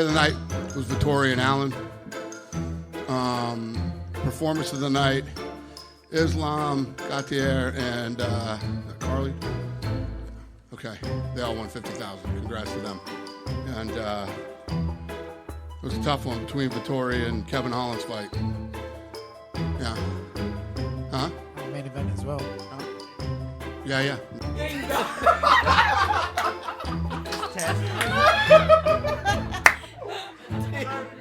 Fight of the night was Vettori and Allen. Performance of the night, Islam, Gautier, and Carly. Okay, they all won $50,000. Congrats to them. And it was a tough one between Vettori and Kevin Holland's fight. Yeah. Huh? Main event as well. Yeah.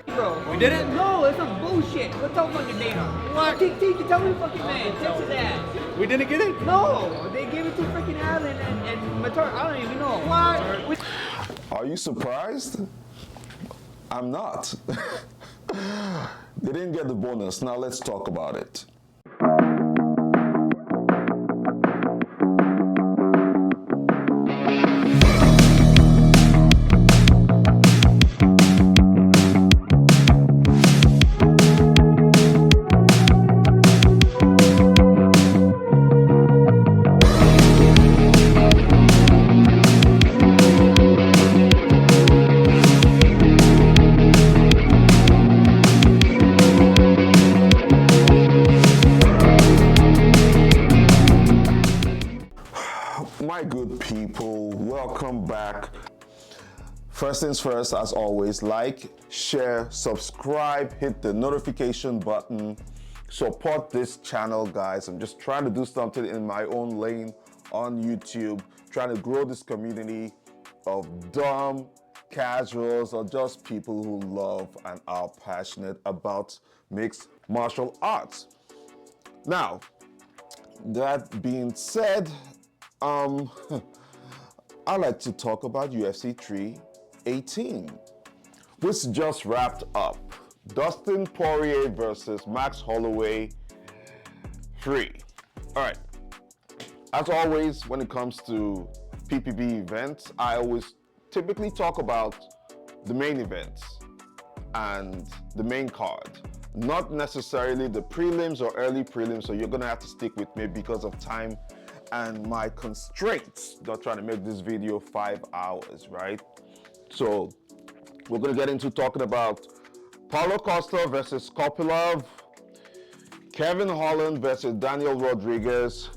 Bro, we did it? No, it's some bullshit. What's up fucking name? What? Tiki, tell me fucking name. Text his ass. We didn't get it? No, they gave it to freaking Allen and Matar. I don't even know. What? Are you surprised? I'm not. They didn't get the bonus. Now let's talk about it. My good people, welcome back. First things first, as always, like, share, subscribe, hit the notification button, support this channel, guys. I'm just trying to do something in my own lane on YouTube, trying to grow this community of dumb casuals or just people who love and are passionate about mixed martial arts. Now, that being said, I like to talk about UFC 318, which just wrapped up. Dustin Poirier versus Max Holloway 3. All right. As always, when it comes to PPB events, I always typically talk about the main events and the main card, not necessarily the prelims or early prelims, so you're gonna have to stick with me because of time and my constraints. Not trying to make this video 5 hours, right? So we're gonna get into talking about Paulo Costa versus Kopylov, Kevin Holland versus Daniel Rodriguez,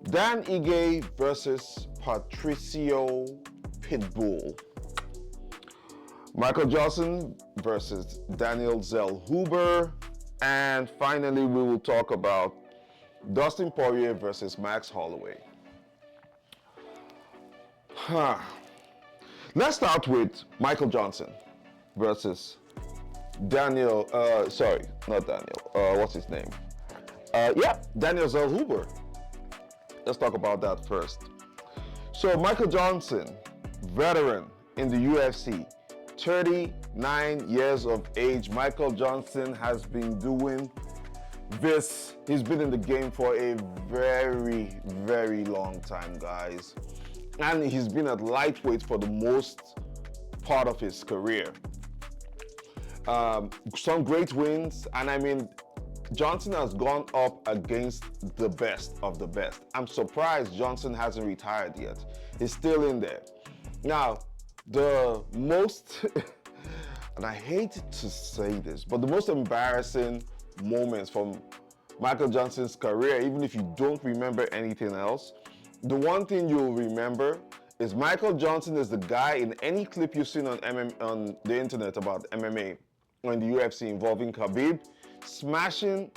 Dan Ige versus Patricio Pittbull, Michael Johnson versus Daniel Zellhuber, and finally we will talk about Dustin Poirier versus Max Holloway. Let's start with Michael Johnson versus Daniel, sorry, not Daniel, what's his name? Daniel Zellhuber. Let's talk about that first. So Michael Johnson, veteran in the UFC, 39 years of age. Michael Johnson has been doing this, he's been in the game for a very, very long time, guys. And he's been at lightweight for the most part of his career. Some great wins, and I mean, Johnson has gone up against the best of the best. I'm surprised Johnson hasn't retired yet. He's still in there. Now, the most, and I hate to say this, but the most embarrassing moments from Michael Johnson's career, even if you don't remember anything else, the one thing you'll remember is Michael Johnson is the guy in any clip you've seen on the internet about MMA or in the UFC involving Khabib, smashing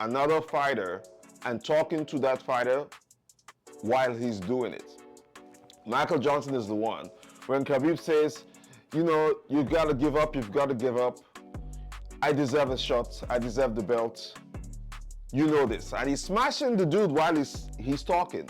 another fighter and talking to that fighter while he's doing it. Michael Johnson is the one. When Khabib says, you know, you've got to give up, you've got to give up. I deserve a shot, I deserve the belt. You know this. And he's smashing the dude while he's talking.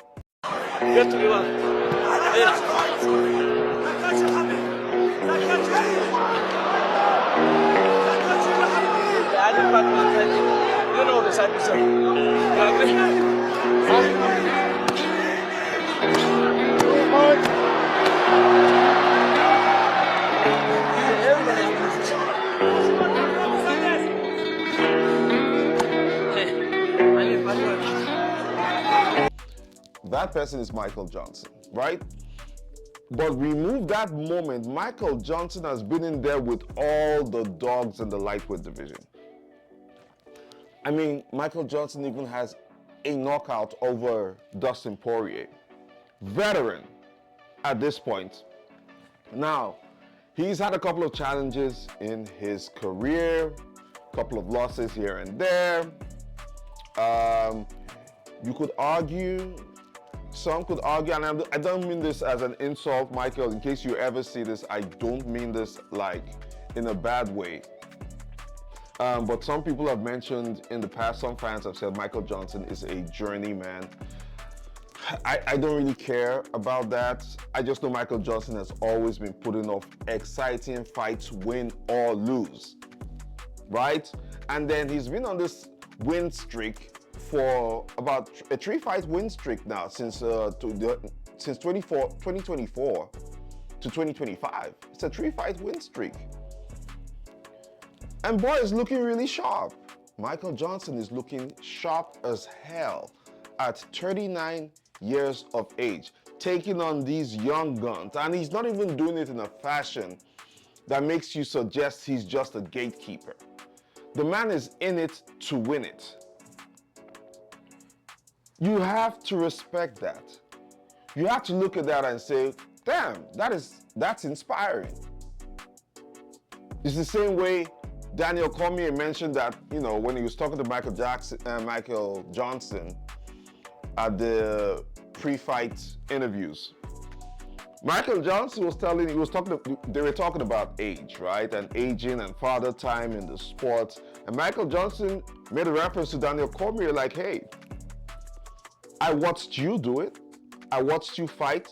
That person is Michael Johnson, right? But remove that moment, Michael Johnson has been in there with all the dogs in the lightweight division. I mean, Michael Johnson even has a knockout over Dustin Poirier. Veteran at this point. Now, he's had a couple of challenges in his career, a couple of losses here and there. You could argue, some could argue, and I don't mean this as an insult, Michael, in case you ever see this, I don't mean this like in a bad way. But some people have mentioned in the past, some fans have said Michael Johnson is a journeyman. I don't really care about that. I just know Michael Johnson has always been putting off exciting fights, win or lose, right? And then he's been on this win streak for about a 3-fight win streak now since 2024 to 2025. It's a 3-fight win streak. And boy, is looking really sharp. Michael Johnson is looking sharp as hell at 39 years of age, taking on these young guns. And he's not even doing it in a fashion that makes you suggest he's just a gatekeeper. The man is in it to win it. You have to respect that. You have to look at that and say, damn, that's inspiring. It's the same way Daniel Cormier mentioned that, you know, when he was talking to Michael Johnson at the pre-fight interviews. Michael Johnson was they were talking about age, right? And aging and father time in the sport. And Michael Johnson made a reference to Daniel Cormier like, hey, I watched you do it. I watched you fight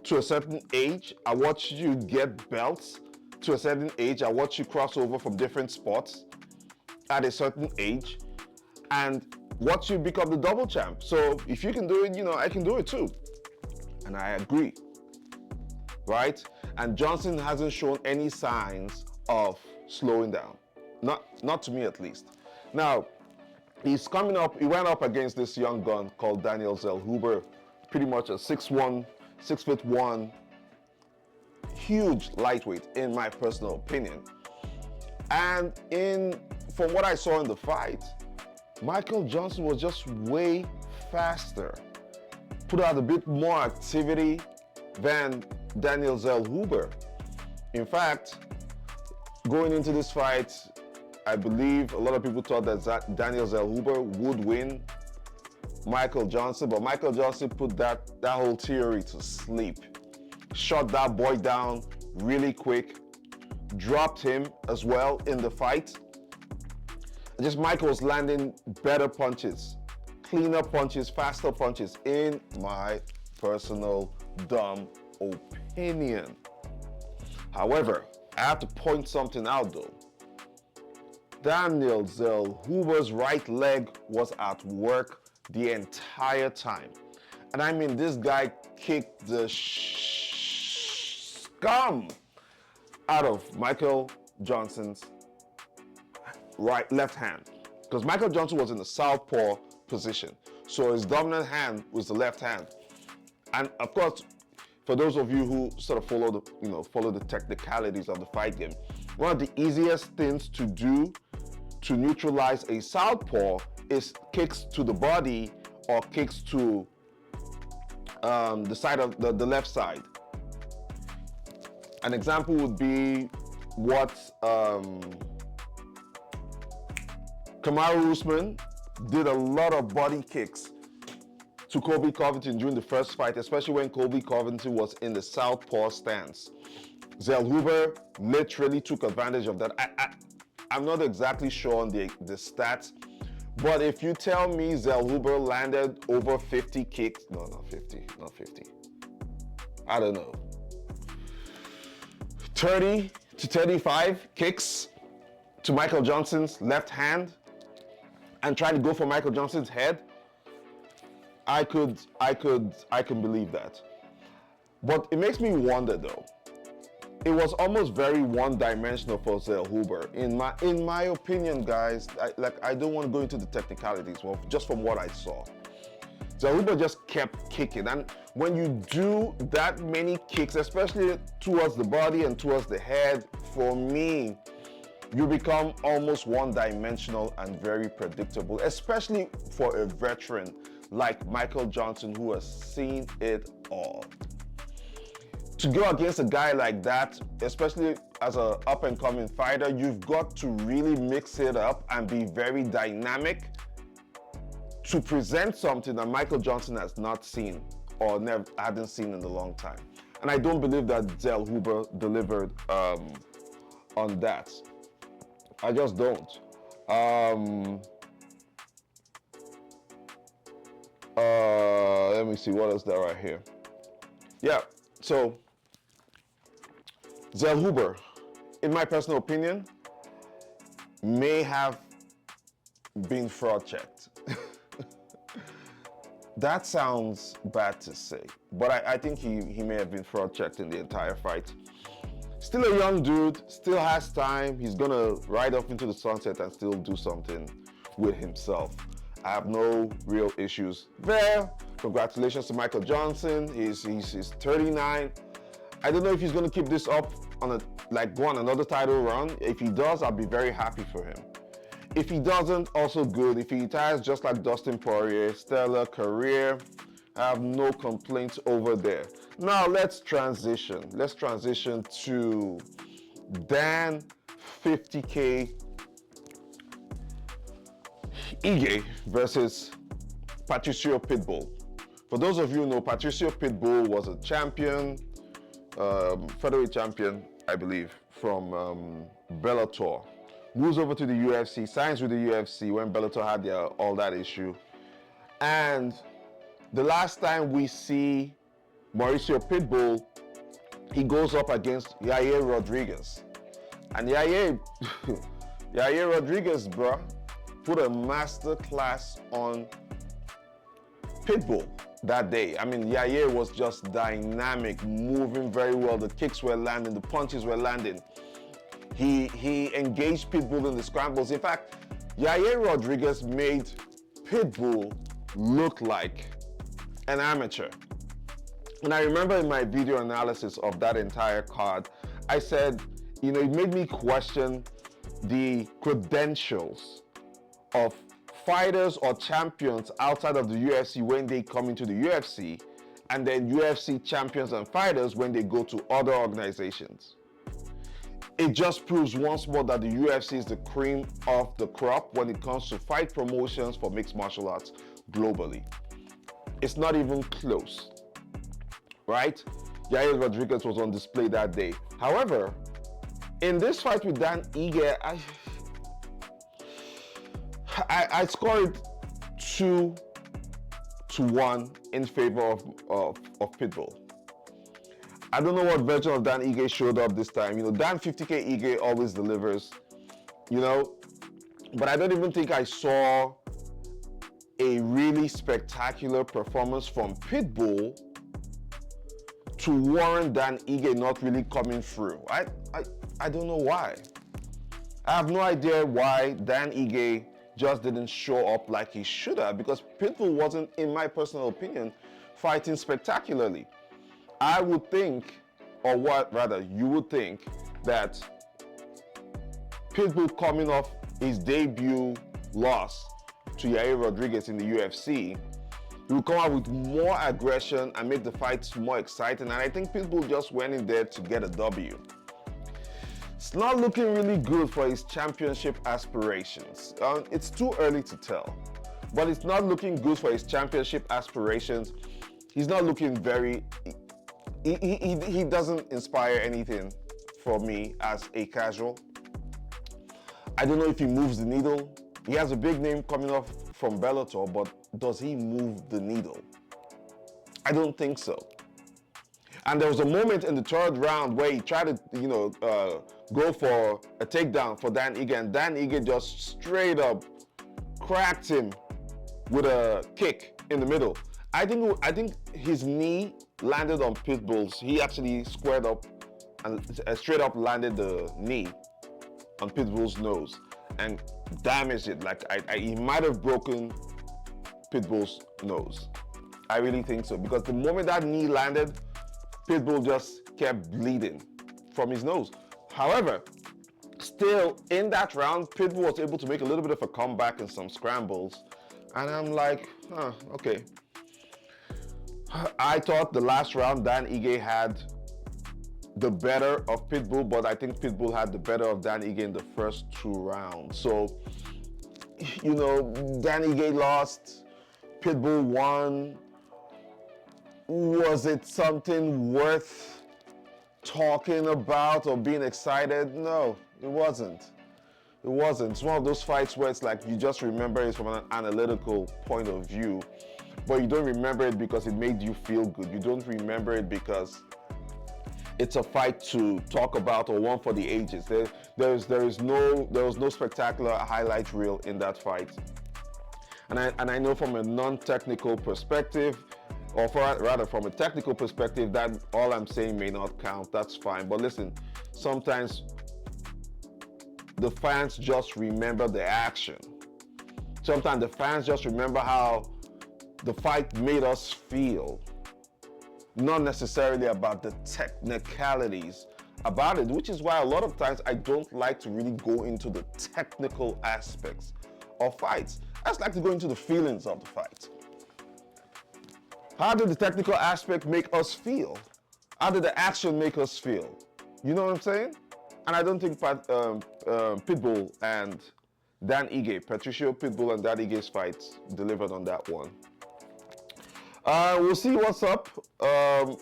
to a certain age. I watched you get belts to a certain age. I watched you cross over from different sports at a certain age and watch you become the double champ. So if you can do it, you know, I can do it too. And I agree, right? And Johnson hasn't shown any signs of slowing down. Not to me at least. Now, he's coming up, he went up against this young gun called Daniel Zellhuber, pretty much a 6'1", huge lightweight in my personal opinion. And from what I saw in the fight, Michael Johnson was just way faster, put out a bit more activity than Daniel Zellhuber. In fact, going into this fight, I believe a lot of people thought that Daniel Zellhuber would win Michael Johnson, but Michael Johnson put that whole theory to sleep. Shot that boy down really quick, dropped him as well in the fight. Just Michael was landing better punches, cleaner punches, faster punches, in my personal dumb opinion. However, I have to point something out though. Daniel Zellhuber's right leg was at work the entire time. And I mean, this guy kicked the scum out of Michael Johnson's left hand. Because Michael Johnson was in the southpaw position. So his dominant hand was the left hand. And of course, for those of you who sort of follow the technicalities of the fight game, one of the easiest things to do to neutralize a southpaw is kicks to the body or kicks to the side of the left side. An example would be what Kamaru Usman did a lot of body kicks to Colby Covington during the first fight, especially when Colby Covington was in the southpaw stance. Zellhuber literally took advantage of that. I'm not exactly sure on the stats, but if you tell me Zellhuber landed over 50 kicks, no, not 50, I don't know, 30 to 35 kicks to Michael Johnson's left hand and try to go for Michael Johnson's head, I can believe that. But it makes me wonder though. It was almost very one-dimensional for Zellhuber. In my opinion, guys, I don't want to go into the technicalities, well, just from what I saw. Zell just kept kicking. And when you do that many kicks, especially towards the body and towards the head, for me, you become almost one-dimensional and very predictable, especially for a veteran like Michael Johnson, who has seen it all. To go against a guy like that, especially as an up-and-coming fighter, you've got to really mix it up and be very dynamic to present something that Michael Johnson has not seen or never hadn't seen in a long time. And I don't believe that Zell delivered on that. I just don't. Let me see, what is that right here? Yeah, so Zell, in my personal opinion, may have been fraud checked. That sounds bad to say, but I think he may have been fraud checked in the entire fight. Still a young dude, still has time. He's gonna ride off into the sunset and still do something with himself. I have no real issues there. Congratulations to Michael Johnson. He's 39. I don't know if he's gonna keep this up on go on another title run. If he does, I'll be very happy for him. If he doesn't, also good. If he retires just like Dustin Poirier, stellar career. I have no complaints over there. Now let's transition. Let's transition to Dan 50K Ige versus Patricio Pittbull. For those of you who know, Patricio Pittbull was a champion, featherweight champion, I believe, from Bellator. Moves over to the UFC, signs with the UFC when Bellator had all that issue. And the last time we see Mauricio Pittbull, he goes up against Yair Rodriguez. And Yair Rodriguez, bro, put a master class on Pittbull that day. I mean, Yair was just dynamic, moving very well. The kicks were landing, the punches were landing. He engaged Pittbull in the scrambles. In fact, Yair Rodriguez made Pittbull look like an amateur. And I remember in my video analysis of that entire card, I said, you know, it made me question the credentials of fighters or champions outside of the UFC when they come into the UFC, and then UFC champions and fighters when they go to other organizations. It just proves once more that the UFC is the cream of the crop when it comes to fight promotions for mixed martial arts globally. It's not even close, right? Yair Rodriguez was on display that day. However, in this fight with Dan Ige, I scored 2-1 in favor of Pittbull. I don't know what version of Dan Ige showed up this time. You know, Dan 50K Ige always delivers, you know, but I don't even think I saw a really spectacular performance from Pittbull to warrant Dan Ige not really coming through. I don't know why. I have no idea why Dan Ige just didn't show up like he should have, because Pittbull wasn't, in my personal opinion, fighting spectacularly. I would think, or what rather, you would think that Pittbull coming off his debut loss to Yair Rodriguez in the UFC, he will come out with more aggression and make the fights more exciting. And I think Pittbull just went in there to get a W. It's not looking really good for his championship aspirations. It's too early to tell, but it's not looking good for his championship aspirations. He's not looking very, he doesn't inspire anything for me as a casual. I don't know if he moves the needle. He has a big name coming off from Bellator, but does he move the needle? I don't think so. And there was a moment in the third round where he tried to, you know, go for a takedown for Dan Ige, and Dan Ige just straight up cracked him with a kick in the middle. I think his knee landed on Pitbull's. He actually squared up and straight up landed the knee on Pitbull's nose and damaged it. Like he might have broken Pitbull's nose. I really think so. Because the moment that knee landed, Pittbull just kept bleeding from his nose. However, still in that round, Pittbull was able to make a little bit of a comeback in some scrambles. And I'm like, okay. I thought the last round, Dan Ige had the better of Pittbull, but I think Pittbull had the better of Dan Ige in the first 2 rounds. So, you know, Dan Ige lost, Pittbull won. Was it something worth talking about or being excited? No, it wasn't. It wasn't. It's one of those fights where it's like you just remember it from an analytical point of view, but you don't remember it because it made you feel good. You don't remember it because it's a fight to talk about or one for the ages. There was no spectacular highlight reel in that fight. And I know from a non-technical perspective, or rather from a technical perspective, that all I'm saying may not count. That's fine. But listen, sometimes the fans just remember the action. Sometimes the fans just remember how the fight made us feel. Not necessarily about the technicalities about it, which is why a lot of times I don't like to really go into the technical aspects of fights. I just like to go into the feelings of the fight. How did the technical aspect make us feel? How did the action make us feel? You know what I'm saying? And I don't think Pittbull and Dan Ige, Patricio Pittbull and Dan Ige's fights delivered on that one. We'll see what's up. I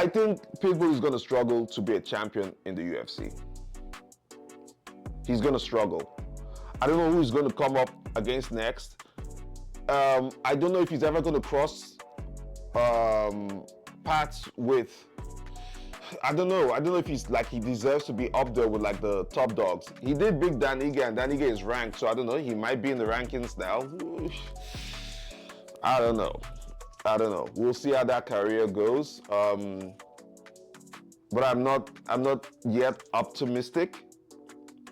think Pittbull is going to struggle to be a champion in the UFC. He's going to struggle. I don't know who he's going to come up against next. I don't know if he's ever going to cross paths with, I don't know if he's like, he deserves to be up there with like the top dogs. He did beat Dan Ige, and Dan Ige is ranked, so I don't know, he might be in the rankings now. I don't know. We'll see how that career goes. But I'm not yet optimistic.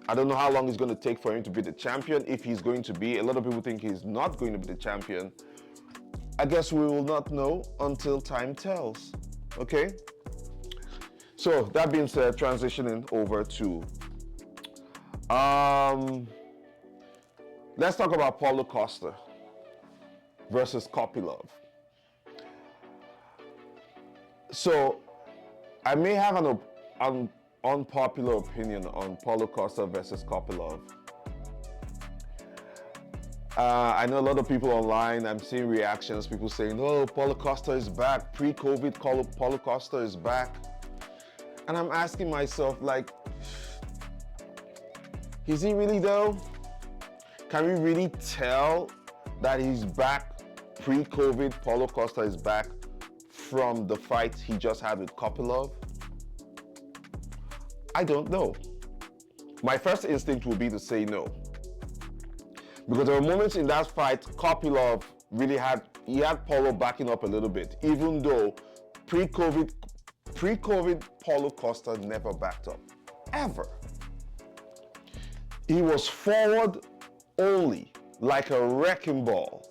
I don't know how long it's going to take for him to be the champion, if he's going to be. A lot of people think he's not going to be the champion. I guess we will not know until time tells. Okay? So, that being said, transitioning over to... let's talk about Paulo Costa versus Kopylov. So, I may have an unpopular opinion on Paulo Costa versus Kopylov. I know a lot of people online, I'm seeing reactions, people saying, oh, Paulo Costa is back, pre-COVID Paulo Costa is back. And I'm asking myself, like, is he really though? Can we really tell that he's back pre-COVID Paulo Costa is back from the fight he just had with Kopylov? I don't know. My first instinct would be to say no. Because there were moments in that fight, Kopylov really had Paulo backing up a little bit, even though pre-COVID Paulo Costa never backed up, ever. He was forward only, like a wrecking ball.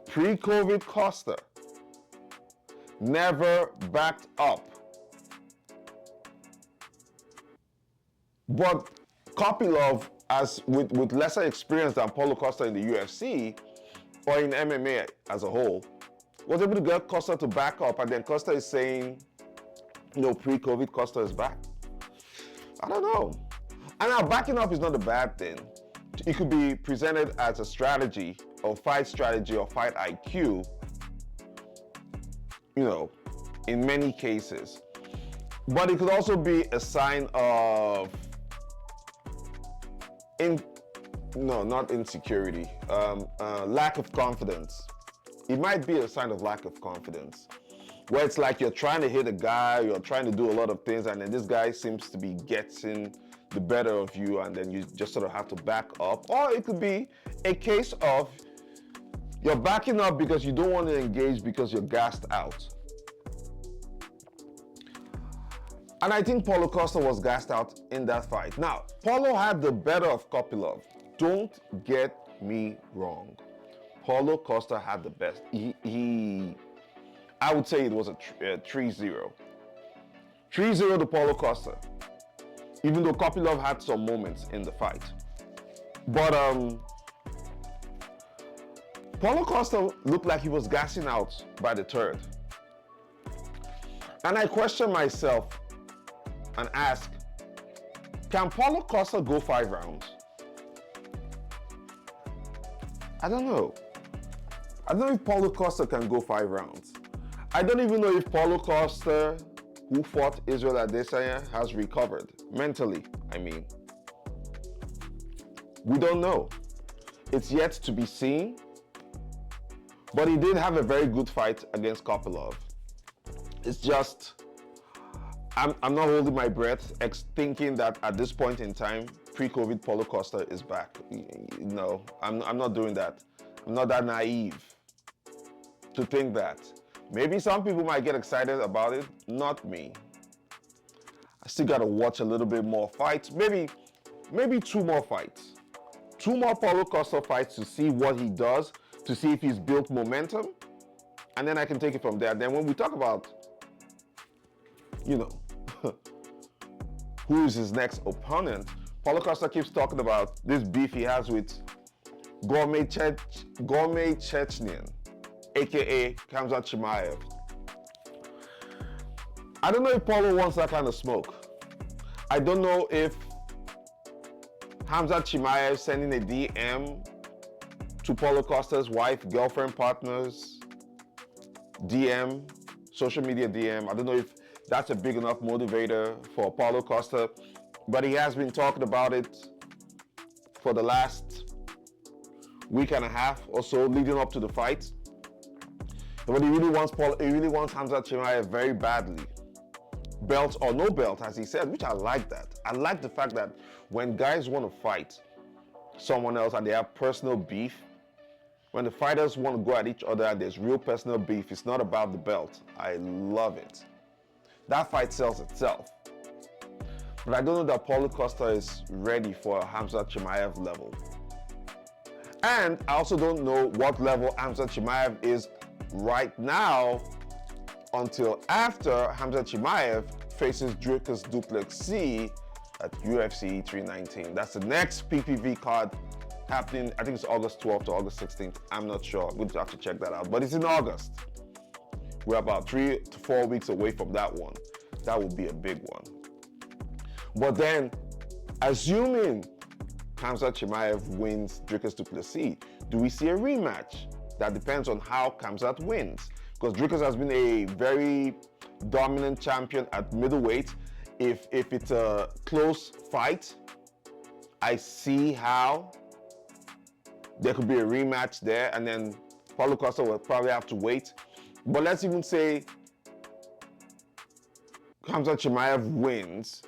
Pre-COVID Costa never backed up. But Kopylov, as with lesser experience than Paulo Costa in the UFC or in MMA as a whole, was able to get Costa to back up, and then Costa is saying, no, pre-COVID Costa is back. I don't know. And now backing up is not a bad thing. It could be presented as a strategy or fight IQ, you know, in many cases. But it could also be a sign of not insecurity, lack of confidence. It might be a sign of lack of confidence, where it's like you're trying to hit a guy, you're trying to do a lot of things, and then this guy seems to be getting the better of you, and then you just sort of have to back up. Or it could be a case of you're backing up because you don't want to engage because you're gassed out. And I think Paulo Costa was gassed out in that fight. Now, Paulo had the better of Kopylov. Don't get me wrong. Paulo Costa had the best. I would say it was a 3-0. 3-0 to Paulo Costa. Even though Kopylov had some moments in the fight. But Paulo Costa looked like he was gassing out by the third. And I question myself and ask, can Paulo Costa go 5 rounds? I don't know. I don't know if Paulo Costa can go 5 rounds. I don't even know if Paulo Costa, who fought Israel Adesanya, has recovered. Mentally, I mean. We don't know. It's yet to be seen. But he did have a very good fight against Kopylov. It's just, I'm not holding my breath, thinking that at this point in time, pre-COVID Paulo Costa is back. No, I'm not doing that. I'm not that naive to think that. Maybe some people might get excited about it, not me. I still gotta watch a little bit more fights, maybe 2 more fights. 2 more Paulo Costa fights to see what he does, to see if he's built momentum, and then I can take it from there. Then when we talk about, who is his next opponent, Paulo Costa keeps talking about this beef he has with Gourmet Chechenian, aka Khamzat Chimaev. I don't know if Paulo wants that kind of smoke. I don't know if Khamzat Chimaev sending a DM to Paulo Costa's wife, girlfriend, partners, DM, social media DM. I don't know if that's a big enough motivator for Paulo Costa, but he has been talking about it for the last week and a half or so leading up to the fight. But he really wants Khamzat Chimaev very badly. Belt or no belt, as he said, which I like that. I like the fact that when guys want to fight someone else and they have personal beef, when the fighters want to go at each other and there's real personal beef, it's not about the belt. I love it. That fight sells itself. But I don't know that Paulo Costa is ready for a Khamzat Chimaev level. And I also don't know what level Khamzat Chimaev is right now until after Khamzat Chimaev faces Dricus du Plessis at UFC 319. That's the next PPV card happening. I think it's August 12th to August 16th. I'm not sure. We'll have to check that out. But it's in August. We're about 3 to 4 weeks away from that one. That would be a big one. But then, assuming Khamzat Chimaev wins Dricus du Plessis, do we see a rematch? That depends on how Khamzat wins. Because Dricus has been a very dominant champion at middleweight. If it's a close fight, I see how there could be a rematch there, and then Paulo Costa will probably have to wait. But let's even say Khamzat Chimaev wins,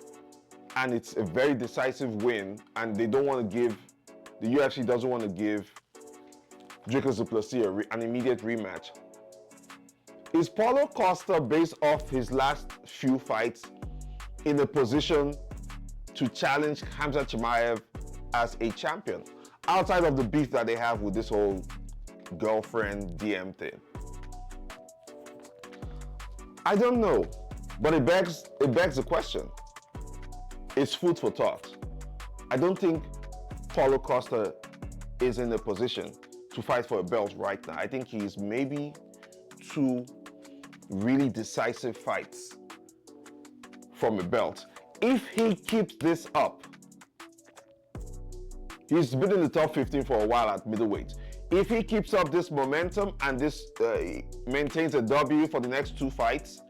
and it's a very decisive win, and they don't want to give, the UFC doesn't want to give Dricus du Plessis an immediate rematch. Is Paulo Costa, based off his last few fights, in a position to challenge Khamzat Chimaev as a champion, outside of the beef that they have with this whole girlfriend DM thing? I don't know, but it begs the question. It's food for thought. I don't think Paulo Costa is in a position to fight for a belt right now. I think he's maybe 2 really decisive fights from a belt. If he keeps this up, he's been in the top 15 for a while at middleweight. If he keeps up this momentum and this maintains a W for the next 2 fights,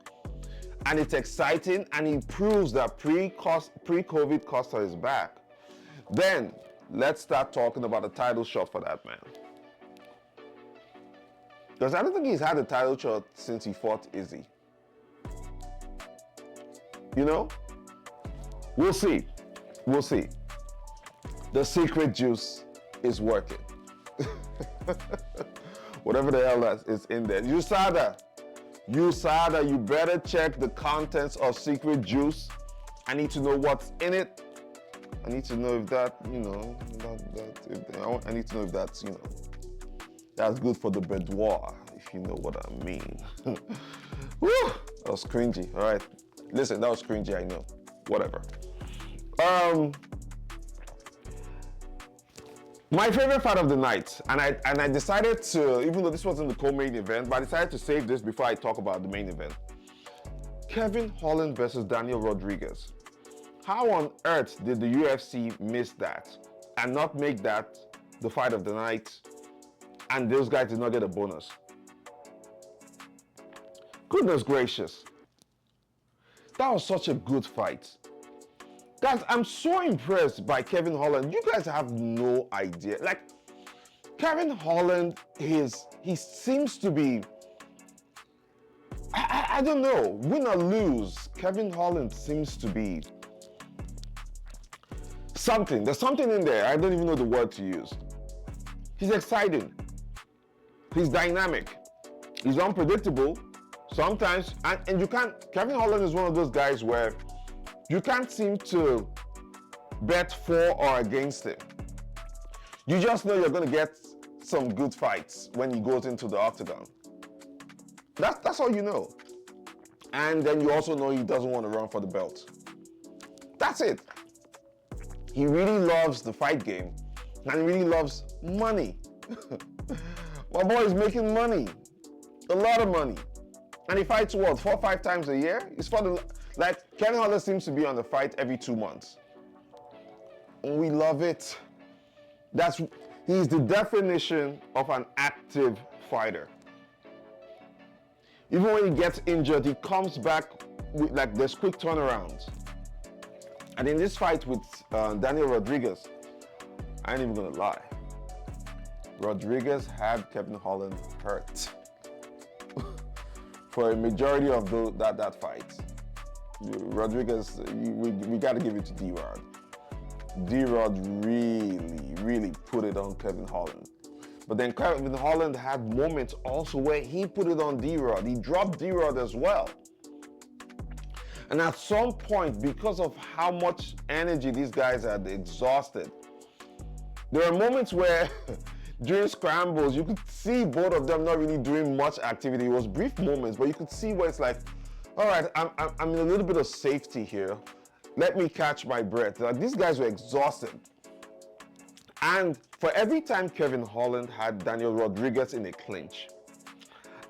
and it's exciting, and he proves that pre-COVID Costa is back, then let's start talking about a title shot for that man. Because I don't think he's had a title shot since he fought Izzy. We'll see. We'll see. The secret juice is working. Whatever the hell that is in there. USADA, you better check the contents of secret juice. I need to know what's in it. I need to know if that, I need to know if that's, That's good for the boudoir, if you know what I mean. Woo, that was cringy. All right, listen, that was cringy. I know. Whatever. My favorite fight of the night, and I decided to, even though this wasn't the co-main event, but I decided to save this before I talk about the main event. Kevin Holland versus Daniel Rodriguez. How on earth did the UFC miss that and not make that the fight of the night, and those guys did not get a bonus? Goodness gracious. That was such a good fight. Guys, I'm so impressed by Kevin Holland. You guys have no idea. Like, Kevin Holland, he seems to be, I don't know, win or lose, Kevin Holland seems to be something. There's something in there. I don't even know the word to use. He's exciting. He's dynamic. He's unpredictable sometimes. And you can't, Kevin Holland is one of those guys where you can't seem to bet for or against him. You just know you're going to get some good fights when he goes into the octagon. That's all you know. And then you also know he doesn't want to run for the belt. That's it. He really loves the fight game and he really loves money. My boy is making money, a lot of money. And he fights what, 4 or 5 times a year? He's fought like Kevin Holland seems to be on the fight every 2 months. And we love it. He's the definition of an active fighter. Even when he gets injured, he comes back with like there's quick turnarounds. And in this fight with Daniel Rodriguez, I ain't even gonna lie. Rodriguez had Kevin Holland hurt for a majority of that fight. Rodriguez, we got to give it to D-Rod. D-Rod really put it on Kevin Holland. But then Kevin Holland had moments also where he put it on D-Rod. He dropped D-Rod as well. And at some point, because of how much energy these guys had exhausted, there were moments where during scrambles, you could see both of them not really doing much activity. It was brief moments, but you could see where it's like, all right, I'm in a little bit of safety here. Let me catch my breath. Like, these guys were exhausted. And for every time Kevin Holland had Daniel Rodriguez in a clinch,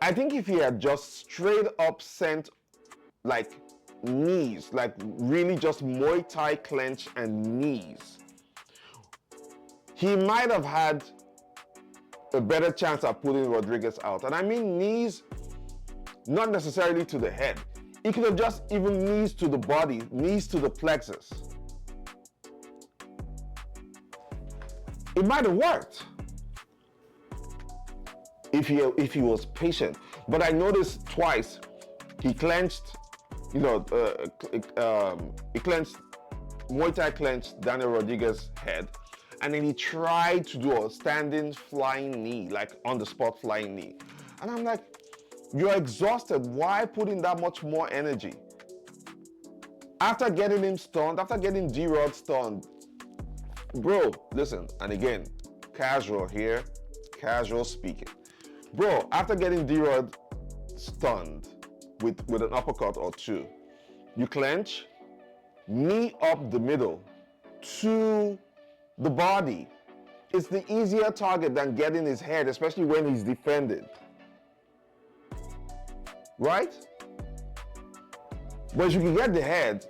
I think if he had just straight up sent like knees, like really just Muay Thai clench and knees, he might have had a better chance at putting Rodriguez out. And I mean knees, not necessarily to the head. He could have just even knees to the body, knees to the plexus. It might have worked if he was patient. But I noticed twice he clenched, he clenched, Muay Thai clenched Daniel Rodriguez's head, and then he tried to do a standing flying knee, like on the spot flying knee. And I'm like, you're exhausted. Why put in that much more energy? After getting him stunned, after getting D-Rod stunned, bro, listen, and again, casual here, casual speaking. Bro, after getting D-Rod stunned with an uppercut or two, you clench, knee up the middle to the body. It's the easier target than getting his head, especially when he's defended. Right? But if you can get the head,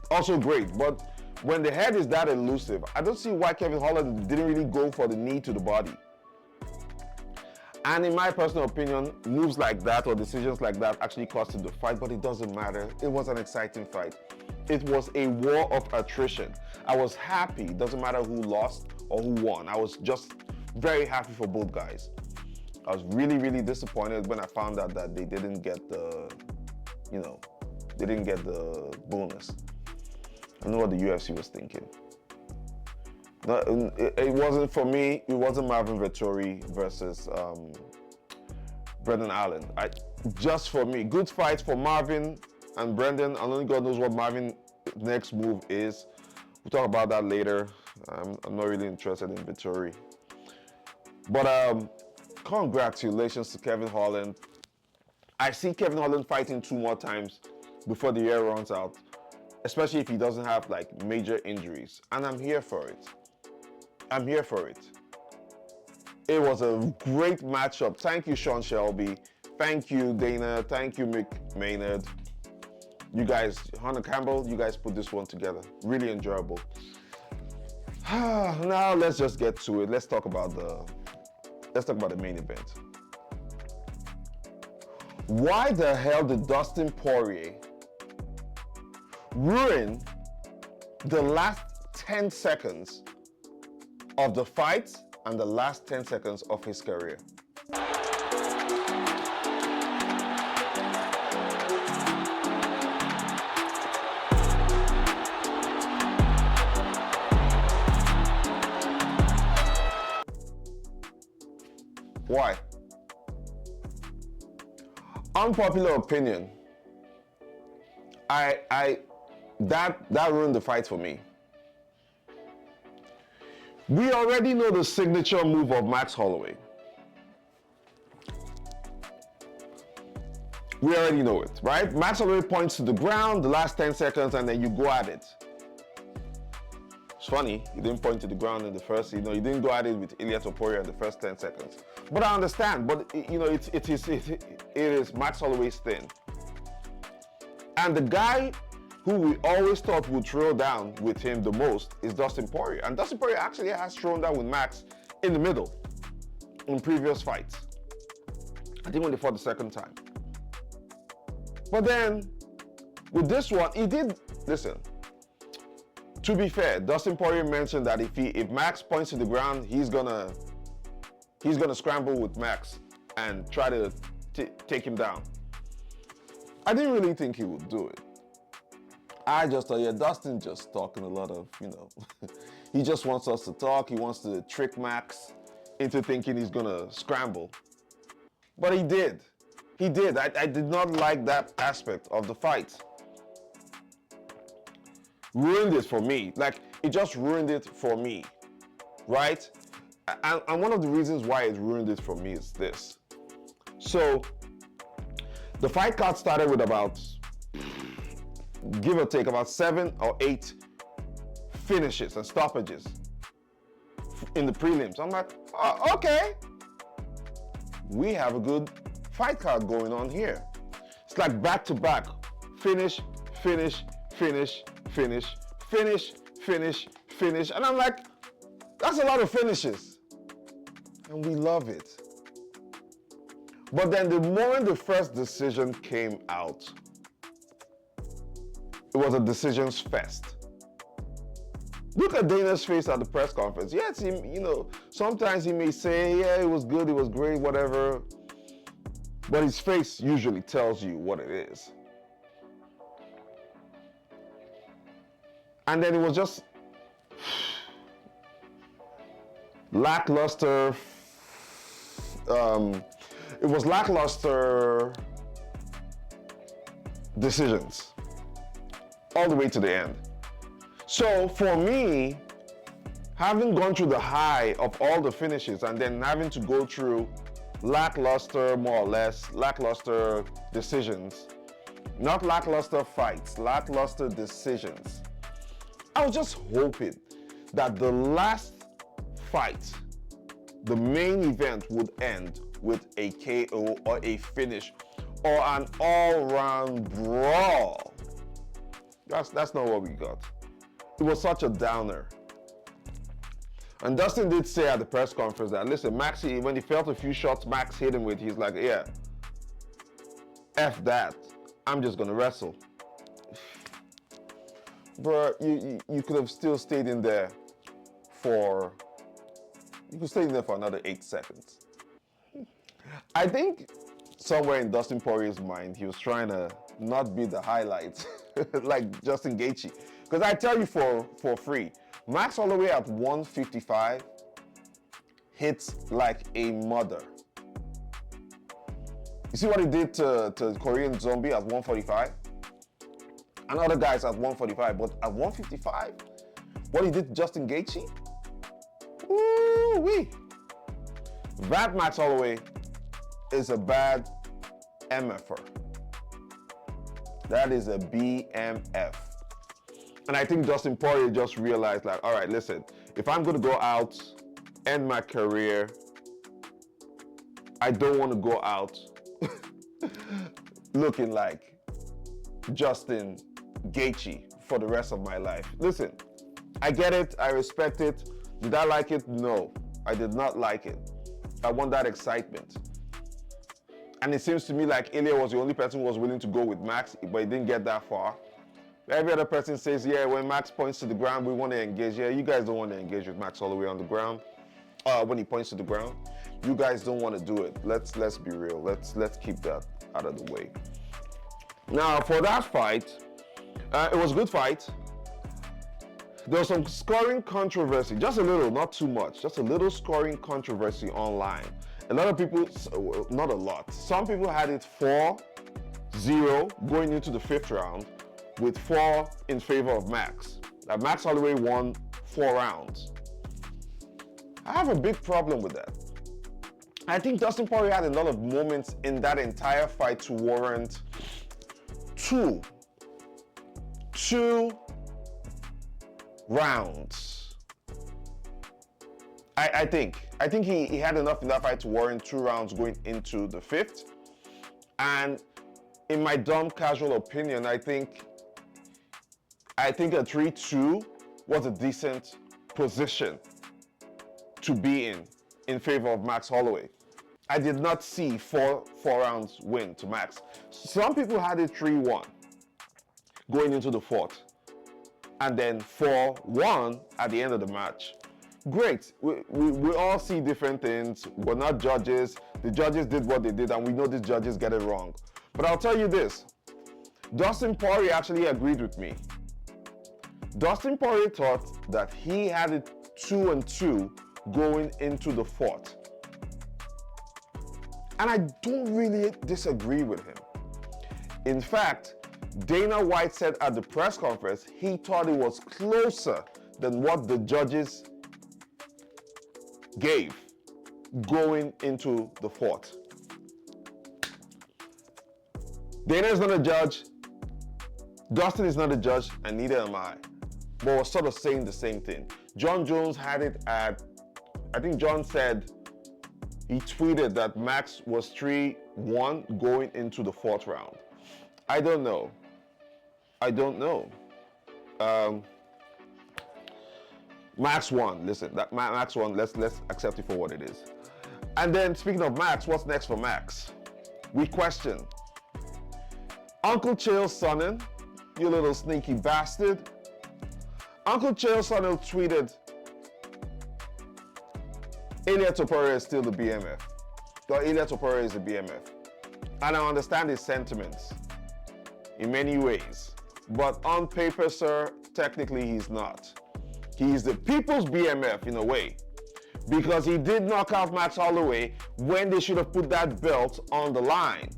also great. But when the head is that elusive, I don't see why Kevin Holland didn't really go for the knee to the body. And in my personal opinion, moves like that or decisions like that actually costed the fight, but it doesn't matter. It was an exciting fight. It was a war of attrition. I was happy. It doesn't matter who lost or who won. I was just very happy for both guys. I was really disappointed when I found out that they didn't get the, they didn't get the bonus. I know what the UFC was thinking. No, it wasn't for me. It wasn't Marvin Vettori versus Brendan Allen. Just for me, good fight for Marvin and Brendan. And only God knows what Marvin's next move is. We'll talk about that later. I'm not really interested in Vettori. But Congratulations to Kevin Holland. I see Kevin Holland fighting 2 more times before the year runs out, especially if he doesn't have like major injuries. And I'm here for it. I'm here for it. It was a great matchup. Thank you, Sean Shelby. Thank you, Dana. Thank you, Mick Maynard. You guys, Hunter Campbell, you guys put this one together. Really enjoyable. Now let's just get to it. Let's talk about the main event. Why the hell did Dustin Poirier ruin the last 10 seconds of the fight and the last 10 seconds of his career? Why? Unpopular opinion. That ruined the fight for me. We already know the signature move of Max Holloway. We already know it, right? Max Holloway points to the ground the last 10 seconds and then you go at it. It's funny, he didn't point to the ground in the first, he didn't go at it with Ilia Topuria in the first 10 seconds. But I understand, but it is Max Holloway's thing. And the guy who we always thought would throw down with him the most is Dustin Poirier. And Dustin Poirier actually has thrown down with Max in the middle in previous fights. I think when they fought the second time. But then, with this one, he did, listen, to be fair, Dustin Poirier mentioned that if Max points to the ground, he's gonna scramble with Max and try to take him down. I didn't really think he would do it. I just thought, yeah, Dustin just talking a lot of, he just wants us to talk. He wants to trick Max into thinking he's gonna scramble. But he did. He did. I did not like that aspect of the fight. Ruined it for me. Like, it just ruined it for me, right? And one of the reasons why it ruined it for me is this. So, the fight card started with about, give or take, about 7 or 8 finishes and stoppages in the prelims. I'm like, oh, okay. We have a good fight card going on here. It's like back-to-back. Finish, finish, finish, finish, finish, finish, finish. And I'm like, that's a lot of finishes. And we love it. But then the moment the first decision came out, it was a decisions fest. Look at Dana's face at the press conference. Yes, sometimes he may say, yeah, it was good, it was great, whatever. But his face usually tells you what it is. And then it was just lackluster. It was lackluster decisions all the way to the end. So for me, having gone through the high of all the finishes and then having to go through lackluster, more or less, lackluster decisions, not lackluster fights, lackluster decisions. I was just hoping that the last fight, the main event, would end with a KO or a finish or an all-round brawl. That's not what we got. It was such a downer. And Dustin did say at the press conference that, listen, Max, when he felt a few shots Max hit him with, he's like, yeah, F that. I'm just gonna wrestle. Bro, you could have still stayed in there for another 8 seconds. I think somewhere in Dustin Poirier's mind, he was trying to not be the highlight like Justin Gaethje. Because I tell you for free, Max Holloway at 155 hits like a mother. You see what he did to Korean Zombie at 145? And other guys at 145, but at 155, what he did to Justin Gaethje? Ooh-wee. That Max Holloway is a bad MFer. That is a BMF. And I think Dustin Poirier just realized, like, all right, listen, if I'm going to go out, end my career, I don't want to go out looking like Justin Gaethje for the rest of my life. Listen, I get it. I respect it. Did I like it? No, I did not like it. I want that excitement. And it seems to me like Ilya was the only person who was willing to go with Max, but he didn't get that far. Every other person says, yeah, when Max points to the ground, we want to engage. Yeah, you guys don't want to engage with Max Holloway on the ground. When he points to the ground, you guys don't want to do it. Let's be real. Let's keep that out of the way. Now, for that fight, it was a good fight. There was some scoring controversy, just a little, not too much, just a little scoring controversy online. A lot of people, not a lot, some people had it 4-0 going into the 5th round with 4 in favor of Max. Max Holloway won 4 rounds. I have a big problem with that. I think Dustin Poirier had a lot of moments in that entire fight to warrant two rounds. I think he had enough in that fight to warrant 2 rounds going into the 5th. And in my dumb casual opinion, I think a 3-2 was a decent position to be in favor of Max Holloway. I did not see 4 rounds win to Max. Some people had it 3-1 going into the 4th, and then 4-1 at the end of the match. Great. We all see different things. We're not judges. The judges did what they did, and we know these judges get it wrong. But I'll tell you this. Dustin Poirier actually agreed with me. Dustin Poirier thought that he had it 2-2 going into the 4th. And I don't really disagree with him. In fact, Dana White said at the press conference he thought it was closer than what the judges gave going into the 4th. Dana is not a judge, Dustin is not a judge, and neither am I. But we're sort of saying the same thing. John Jones had it at, I think John said, he tweeted that Max was 3-1 going into the 4th round. I don't know. Max won. Listen, that Max won. Let's accept it for what it is. And then speaking of Max, what's next for Max? We question. Uncle Chael Sonnen, you little sneaky bastard. Uncle Chael Sonnen tweeted, Ilya Topuria is still the BMF. Ilya Topuria is the BMF. And I understand his sentiments in many ways. But on paper, sir, technically he's not. He's the people's BMF in a way. Because he did knock out Max Holloway when they should have put that belt on the line.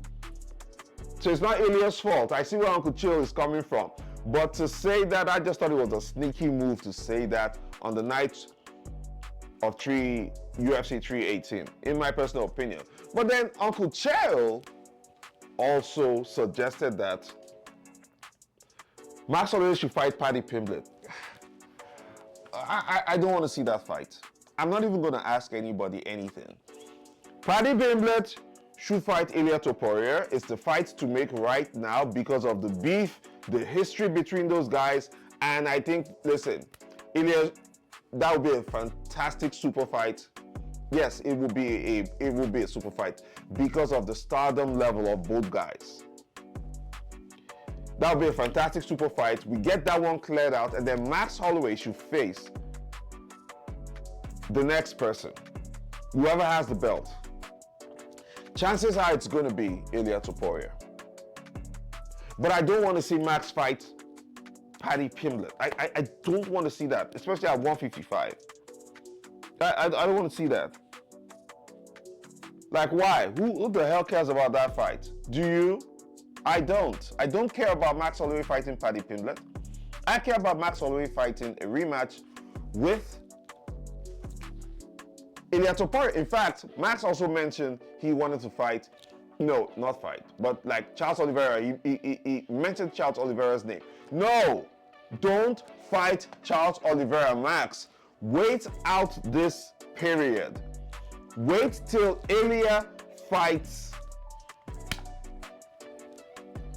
So it's not Ilya's fault. I see where Uncle Chael is coming from. But to say that, I just thought it was a sneaky move to say that on the night of UFC 318, in my personal opinion. But then Uncle Chael also suggested that Max Holloway should fight Paddy Pimblett. I don't want to see that fight. I'm not even going to ask anybody anything. Paddy Pimblett should fight Ilya Topuria. It's the fight to make right now because of the beef, the history between those guys. And I think, listen, Ilya, that would be a fantastic super fight. Yes, it would be a super fight because of the stardom level of both guys. That would be a fantastic super fight. We get that one cleared out, and then Max Holloway should face the next person, whoever has the belt. Chances are it's going to be Ilya Topuria. But I don't want to see Max fight Paddy Pimblett. I don't want to see that, especially at 155. I don't want to see that. Like, why? Who the hell cares about that fight? Do you? I don't. I don't care about Max Holloway fighting Paddy Pimblett. I care about Max Holloway fighting a rematch with Ilia Topuria. In fact, Max also mentioned he wanted to fight. No, not fight, but like Charles Oliveira. He mentioned Charles Oliveira's name. No, don't fight Charles Oliveira, Max. Wait out this period. Wait till Ilia fights.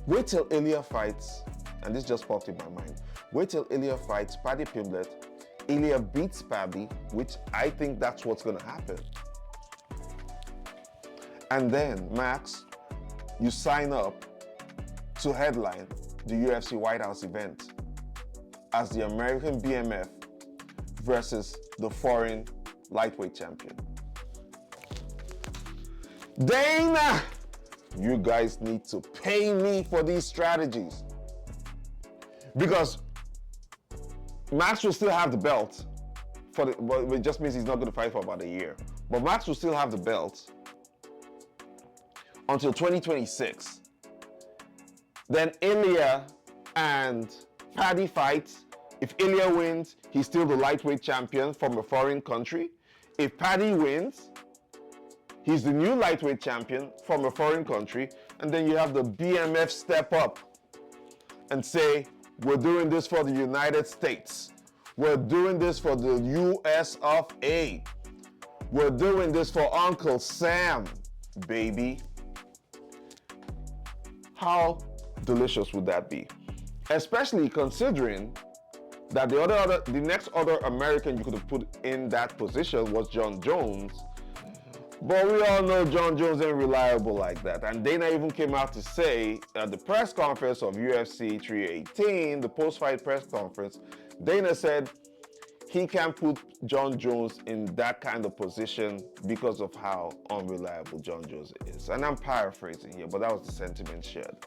Wait till Ilia fights, and this just popped in my mind. Wait till Ilia fights Paddy Pimblett. Ilia beats Paddy, which I think that's what's going to happen. And then, Max, you sign up to headline the UFC White House event as the American BMF versus the foreign lightweight champion. Dana, you guys need to pay me for these strategies, because Max will still have the belt but it just means he's not going to fight for about a year. But Max will still have the belt until 2026. Then Ilia and Paddy fights. If Ilia wins, he's still the lightweight champion from a foreign country. If Paddy wins, he's the new lightweight champion from a foreign country. And then you have the BMF step up and say, we're doing this for the United States. We're doing this for the US of A. We're doing this for Uncle Sam, baby. How delicious would that be? Especially considering that the next other American you could have put in that position was John Jones. But we all know John Jones ain't reliable like that. And Dana even came out to say at the press conference of UFC 318, the post-fight press conference, Dana said he can't put John Jones in that kind of position because of how unreliable John Jones is. And I'm paraphrasing here, but that was the sentiment shared.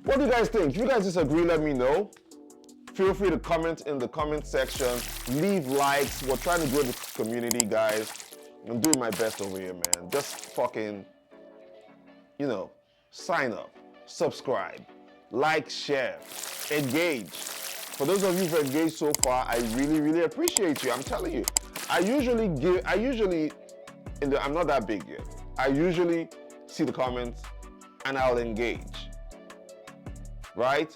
What do you guys think? If you guys disagree, let me know. Feel free to comment in the comment section. Leave likes. We're trying to grow the community, guys. I'm doing my best over here, man. Just fucking, sign up, subscribe, like, share, engage. For those of you who've engaged so far, I really, really appreciate you. I'm telling you. I'm not that big yet. I usually see the comments and I'll engage, right?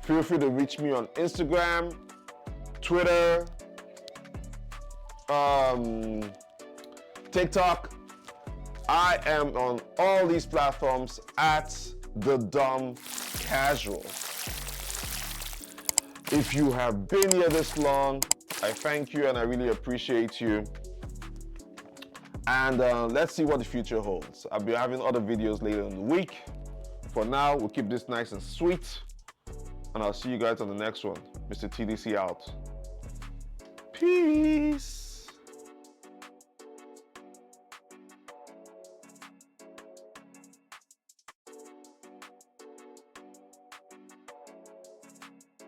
Feel free to reach me on Instagram, Twitter, TikTok. I am on all these platforms at The Dumb Casual. If you have been here this long, I thank you and I really appreciate you. And let's see what the future holds. I'll be having other videos later in the week. For now, we'll keep this nice and sweet. And I'll see you guys on the next one. Mr. TDC out. Peace.